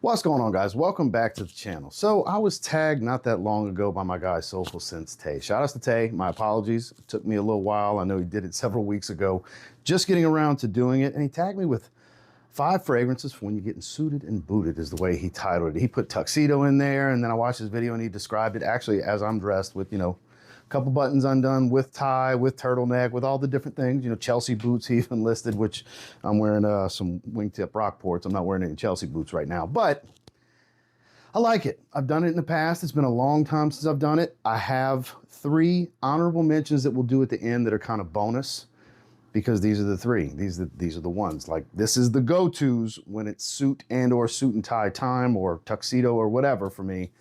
What's going on, guys? Welcome back to the channel. So I was tagged not that long ago by my guy Soulful Sense Tay. Shout out to Tay. My apologies. It took me a little while. I know he did it several weeks ago, just getting around to doing it. And he tagged me with 5 fragrances for when you're getting suited and booted, is the way he titled it. He put tuxedo in there, and then I watched his video and he described it actually as I'm dressed with, a couple buttons undone, with tie, with turtleneck, with all the different things. Chelsea boots he even listed, which I'm wearing some wingtip Rockports. I'm not wearing any Chelsea boots right now, but I like it. I've done it in the past. It's been a long time since I've done it. I have 3 honorable mentions that we'll do at the end that are kind of bonus, because these are the 3. These are the ones. Like, this is the go-tos when it's suit and tie time, or tuxedo or whatever for me.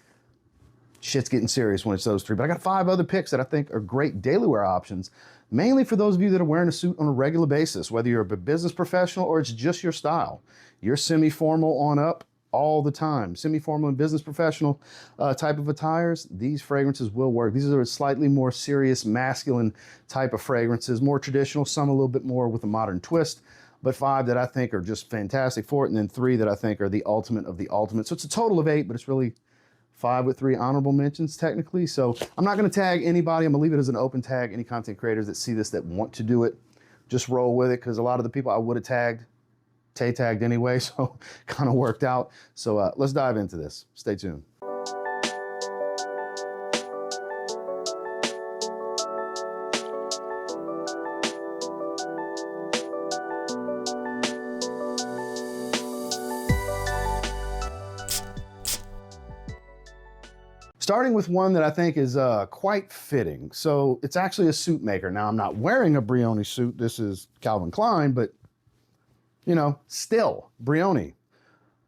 Shit's getting serious when it's those 3. But I got 5 other picks that I think are great daily wear options, mainly for those of you that are wearing a suit on a regular basis, whether you're a business professional or it's just your style. You're semi-formal on up all the time. Semi-formal and business professional type of attires, these fragrances will work. These are slightly more serious, masculine type of fragrances, more traditional, some a little bit more with a modern twist, but 5 that I think are just fantastic for it, and then 3 that I think are the ultimate of the ultimate. So it's a total of 8, but it's really 5 with 3 honorable mentions technically. So I'm not going to tag anybody. I'm going to leave it as an open tag. Any content creators that see this that want to do it, just roll with it, because a lot of the people I would have tagged, Tay tagged anyway, so kind of worked out. So let's dive into this. Stay tuned. Starting with one that I think is quite fitting. So it's actually a suit maker. Now, I'm not wearing a Brioni suit. This is Calvin Klein, but still, Brioni.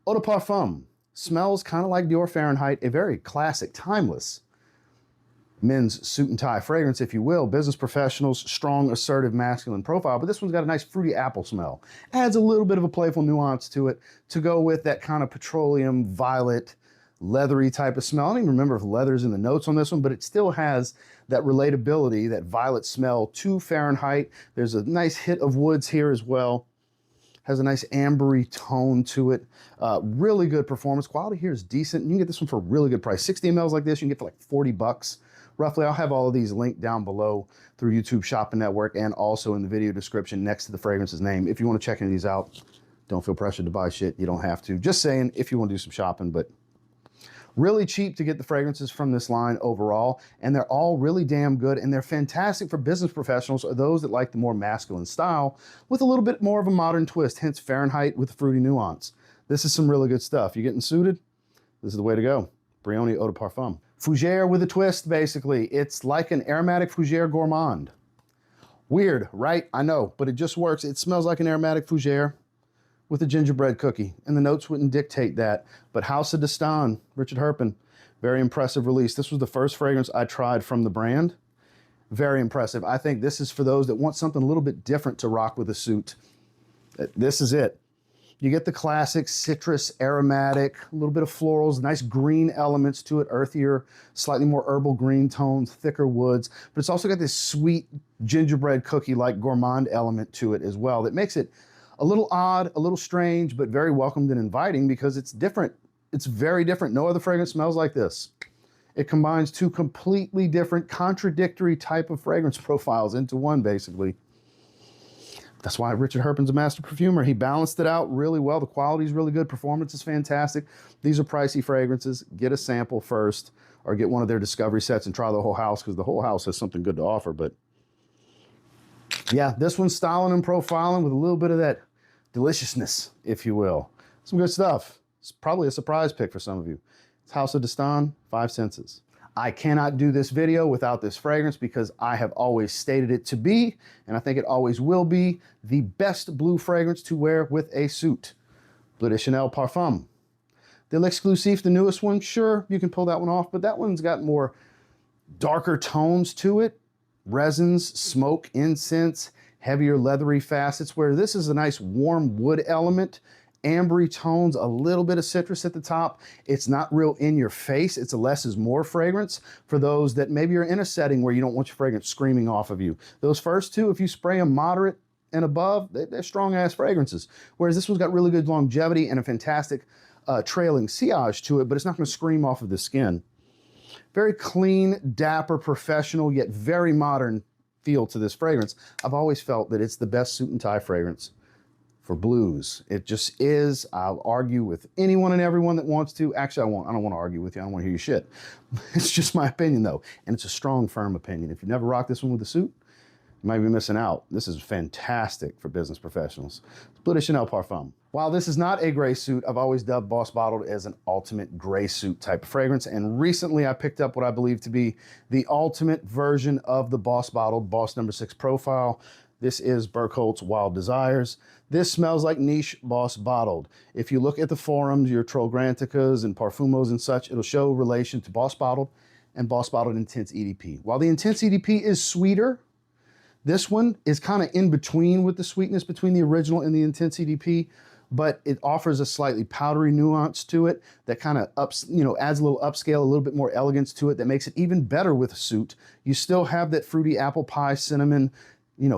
Eau de Parfum. Smells kind of like Dior Fahrenheit, a very classic, timeless men's suit and tie fragrance, if you will. Business professionals, strong, assertive, masculine profile, but this one's got a nice fruity apple smell. Adds a little bit of a playful nuance to it to go with that kind of petroleum, violet, leathery type of smell. I don't even remember if leather's in the notes on this one, but it still has that relatability, that violet smell to Fahrenheit. There's a nice hit of woods here as well. Has a nice ambery tone to it. Really good performance. Quality here is decent. You can get this one for a really good price. 60 mLs like this, you can get for like 40 bucks. Roughly, I'll have all of these linked down below through YouTube Shopping Network and also in the video description next to the fragrance's name. If you want to check any of these out, don't feel pressured to buy shit. You don't have to. Just saying, if you want to do some shopping, but really cheap to get the fragrances from this line overall, and they're all really damn good, and they're fantastic for business professionals or those that like the more masculine style with a little bit more of a modern twist, hence Fahrenheit with fruity nuance. This is some really good stuff. You're getting suited? This is the way to go. Brioni Eau de Parfum. Fougere with a twist, basically. It's like an aromatic fougere gourmand. Weird, right? I know, but it just works. It smells like an aromatic fougere with a gingerbread cookie, and the notes wouldn't dictate that. But House of Dastan, Richard Herpen, very impressive release. This was the first fragrance I tried from the brand. Very impressive. I think this is for those that want something a little bit different to rock with a suit. This is it. You get the classic citrus, aromatic, a little bit of florals, nice green elements to it, earthier, slightly more herbal green tones, thicker woods, but it's also got this sweet gingerbread cookie-like gourmand element to it as well that makes it a little odd, a little strange, but very welcomed and inviting because it's different. It's very different. No other fragrance smells like this. It combines 2 completely different, contradictory type of fragrance profiles into one, basically. That's why Richard Herpen's a master perfumer. He balanced it out really well. The quality is really good. Performance is fantastic. These are pricey fragrances. Get a sample first, or get one of their discovery sets and try the whole house, because the whole house has something good to offer. But yeah, this one's styling and profiling with a little bit of that deliciousness, if you will. Some good stuff. It's probably a surprise pick for some of you. It's House of Dastan, 5 Senses. I cannot do this video without this fragrance because I have always stated it to be, and I think it always will be, the best blue fragrance to wear with a suit. Bleu de Chanel Parfum. The L'Exclusif, the newest one, sure, you can pull that one off, but that one's got more darker tones to it. Resins, smoke, incense, heavier leathery facets, where this is a nice warm wood element, ambery tones, a little bit of citrus at the top. It's not real in your face. It's a less is more fragrance for those that maybe are in a setting where you don't want your fragrance screaming off of you. Those first 2, if you spray them moderate and above, they're strong ass fragrances. Whereas this one's got really good longevity and a fantastic trailing sillage to it, but it's not going to scream off of the skin. Very clean, dapper, professional, yet very modern feel to this fragrance. I've always felt that it's the best suit and tie fragrance for blues. It just is. I'll argue with anyone and everyone that wants to. Actually, I don't want to argue with you. I don't want to hear your shit. It's just my opinion, though, and it's a strong, firm opinion. If you never rocked this one with a suit, you might be missing out. This is fantastic for business professionals. Bleu de Chanel Parfum. While this is not a gray suit, I've always dubbed Boss Bottled as an ultimate gray suit type of fragrance. And recently I picked up what I believe to be the ultimate version of the Boss Bottled Boss No. 6 profile. This is Birkholz Wild Desires. This smells like niche Boss Bottled. If you look at the forums, your Trogranticas and Parfumos and such, it'll show relation to Boss Bottled and Boss Bottled Intense EDP. While the Intense EDP is sweeter, this one is kind of in between with the sweetness between the original and the Intense EDP, but it offers a slightly powdery nuance to it that kind of adds a little upscale, a little bit more elegance to it that makes it even better with a suit. You still have that fruity apple pie, cinnamon,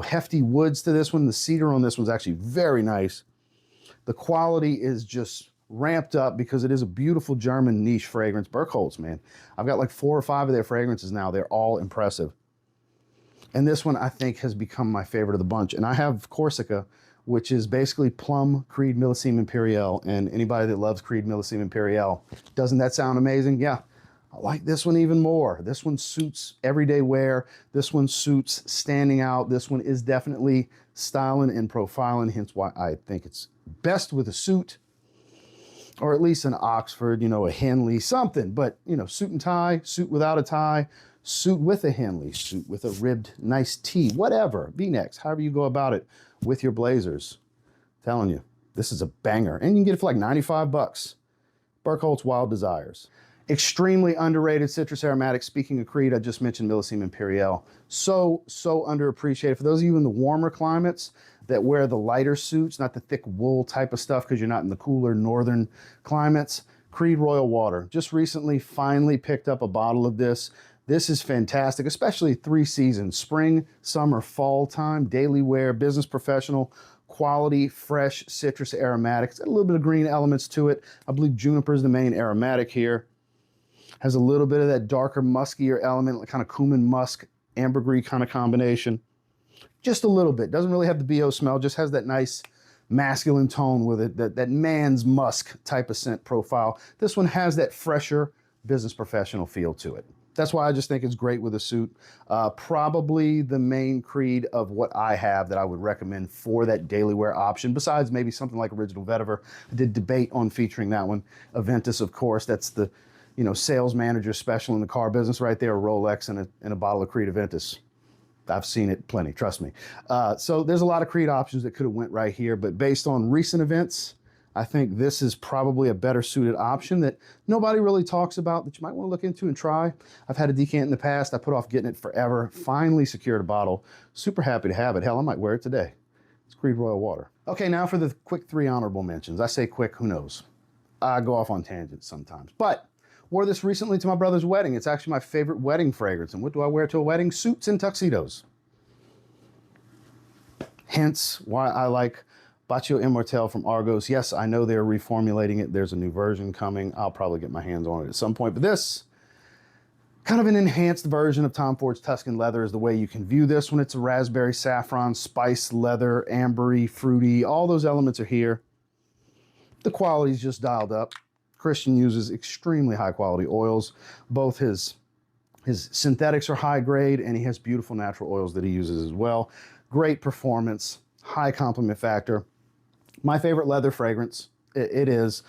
hefty woods to this one. The cedar on this one's actually very nice. The quality is just ramped up because it is a beautiful German niche fragrance. Birkholz, man. I've got like 4 or 5 of their fragrances now. They're all impressive. And this one, I think, has become my favorite of the bunch. And I have Corsica, which is basically Plum Creed Millésime Impérial. And anybody that loves Creed Millésime Impérial, doesn't that sound amazing? Yeah, I like this one even more. This one suits everyday wear. This one suits standing out. This one is definitely styling and profiling, hence why I think it's best with a suit, or at least an Oxford, a Henley, something. But, suit and tie, suit without a tie, suit with a Henley, suit with a ribbed nice tee, whatever, V-necks, however you go about it with your blazers. I'm telling you, this is a banger. And you can get it for like 95 bucks. Birkholz Wild Desires. Extremely underrated citrus aromatic. Speaking of Creed, I just mentioned Millésime Impérial. So underappreciated. For those of you in the warmer climates that wear the lighter suits, not the thick wool type of stuff because you're not in the cooler northern climates, Creed Royal Water. Just recently, finally picked up a bottle of this. This is fantastic, especially 3 seasons, spring, summer, fall time, daily wear, business professional, quality, fresh citrus aromatics. Got a little bit of green elements to it. I believe juniper is the main aromatic here. Has a little bit of that darker, muskier element, like kind of cumin musk, ambergris kind of combination. Just a little bit. Doesn't really have the BO smell, just has that nice masculine tone with it, that man's musk type of scent profile. This one has that fresher business professional feel to it. That's why I just think it's great with a suit. Probably the main Creed of what I have that I would recommend for that daily wear option, besides maybe something like Original Vetiver. I did debate on featuring that one. Aventus, of course, that's the sales manager special in the car business right there, a Rolex and a bottle of Creed Aventus. I've seen it plenty, trust me. So there's a lot of Creed options that could have went right here, but based on recent events, I think this is probably a better suited option that nobody really talks about that you might want to look into and try. I've had a decant in the past. I put off getting it forever. Finally secured a bottle. Super happy to have it. Hell, I might wear it today. It's Creed Royal Water. Okay, now for the quick 3 honorable mentions. I say quick, who knows? I go off on tangents sometimes. But wore this recently to my brother's wedding. It's actually my favorite wedding fragrance. And what do I wear to a wedding? Suits and tuxedos. Hence why I like Bacio Immortale from Argos. Yes, I know they're reformulating it. There's a new version coming. I'll probably get my hands on it at some point. But this, kind of an enhanced version of Tom Ford's Tuscan Leather is the way you can view this one. It's a raspberry, saffron, spice, leather, ambery, fruity. All those elements are here. The quality's just dialed up. Christian uses extremely high quality oils. Both his synthetics are high grade, and he has beautiful natural oils that he uses as well. Great performance, high compliment factor. My favorite leather fragrance, it is.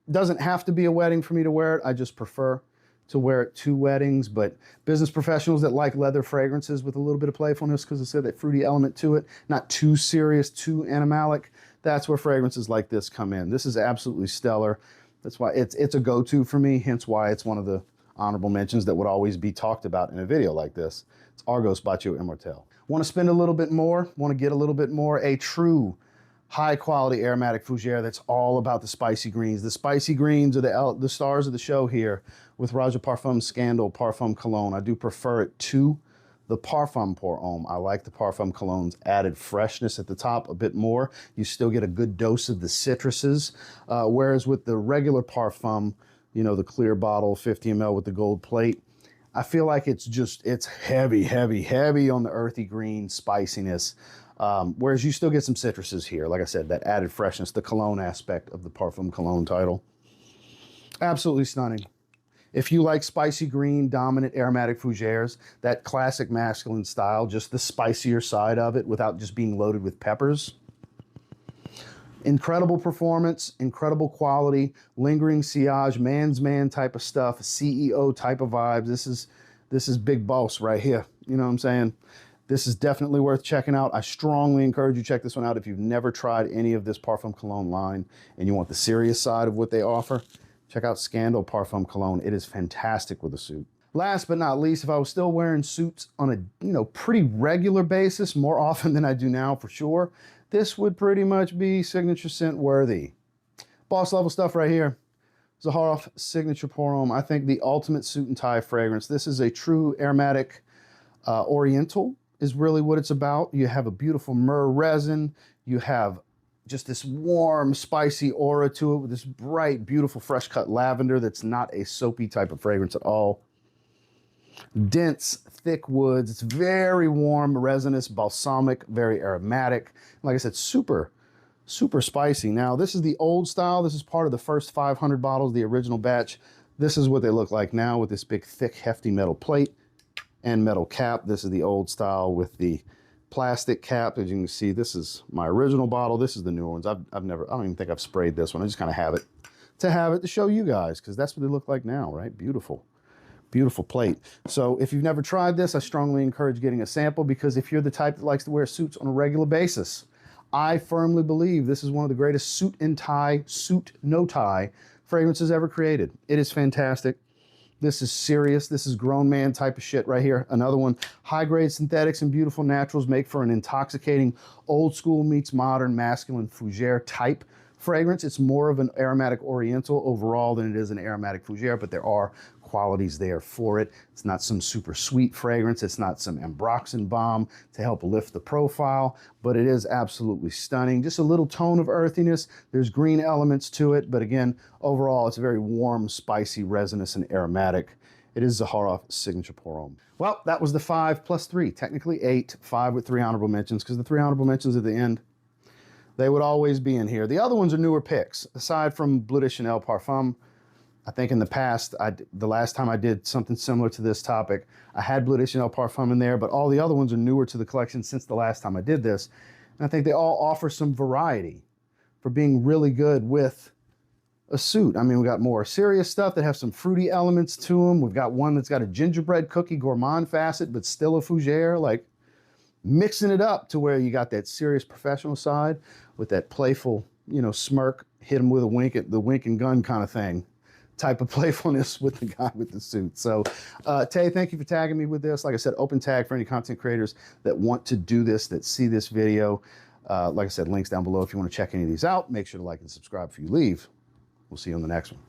Doesn't have to be a wedding for me to wear it. I just prefer to wear it to weddings, but business professionals that like leather fragrances with a little bit of playfulness because it's got that fruity element to it, not too serious, too animalic, that's where fragrances like this come in. This is absolutely stellar. That's why it's a go-to for me, hence why it's one of the honorable mentions that would always be talked about in a video like this. It's Argos Bacio Immortale. Want to spend a little bit more, want to get a little bit more, a true high-quality aromatic fougere that's all about the spicy greens. The spicy greens are the stars of the show here with Roja Parfum Scandal Parfum Cologne. I do prefer it to the Parfum pour Homme. I like the Parfum Cologne's added freshness at the top a bit more. You still get a good dose of the citruses, whereas with the regular Parfum, you know, the clear bottle, 50 ml with the gold plate, I feel like it's heavy, heavy, heavy on the earthy green spiciness. Whereas you still get some citruses here. Like I said, that added freshness, the cologne aspect of the Parfum Cologne title. Absolutely stunning. If you like spicy green, dominant aromatic fougères, that classic masculine style, just the spicier side of it without just being loaded with peppers. Incredible performance, incredible quality, lingering sillage, man's man type of stuff, CEO type of vibes. This is big boss right here. You know what I'm saying? This is definitely worth checking out. I strongly encourage you to check this one out if you've never tried any of this Parfum Cologne line and you want the serious side of what they offer. Check out Scandal Parfum Cologne. It is fantastic with a suit. Last but not least, if I was still wearing suits on a pretty regular basis, more often than I do now for sure, this would pretty much be signature scent worthy. Boss level stuff right here. Zaharoff Signature Pour Homme. I think the ultimate suit and tie fragrance. This is a true aromatic oriental is really what it's about. You have a beautiful myrrh resin. You have just this warm, spicy aura to it with this bright, beautiful, fresh cut lavender that's not a soapy type of fragrance at all. Dense, thick woods. It's very warm, resinous, balsamic, very aromatic. Like I said, super, super spicy. Now, this is the old style. This is part of the first 500 bottles, the original batch. This is what they look like now with this big, thick, hefty metal plate and metal cap. This is the old style with the plastic cap. As you can see, this is my original bottle. This is the newer ones. I don't even think I've sprayed this one. I just kind of have it to show you guys because that's what they look like now, right? Beautiful. Beautiful plate. So if you've never tried this, I strongly encourage getting a sample because if you're the type that likes to wear suits on a regular basis, I firmly believe this is one of the greatest suit and tie, suit no tie fragrances ever created. It is fantastic. This is serious. This is grown man type of shit right here. Another one, high grade synthetics and beautiful naturals make for an intoxicating old school meets modern masculine fougere type fragrance. It's more of an aromatic oriental overall than it is an aromatic fougere, but there are qualities there for it. It's not some super sweet fragrance. It's not some ambroxan bomb to help lift the profile, but it is absolutely stunning. Just a little tone of earthiness. There's green elements to it, but again, overall, it's a very warm, spicy, resinous, and aromatic. It is Zaharoff Signature Pour Homme. Well, that was the 5 plus 3, technically 8, 5 with 3 honorable mentions, because the 3 honorable mentions at the end, they would always be in here. The other ones are newer picks. Aside from Bleu de Chanel Parfum, I think in the past, the last time I did something similar to this topic, I had Bleu de Chanel Parfum in there, but all the other ones are newer to the collection since the last time I did this. And I think they all offer some variety for being really good with a suit. I mean, we got more serious stuff that have some fruity elements to them. We've got one that's got a gingerbread cookie gourmand facet, but still a fougere, like mixing it up to where you got that serious professional side with that playful, smirk, hit him with a wink at the wink and gun kind of thing. Type of playfulness with the guy with the suit. So Tay, thank you for tagging me with this. Like I said, open tag for any content creators that want to do this, that see this video. Like I said, links down below if you want to check any of these out. Make sure to like and subscribe before you leave. We'll see you on the next one.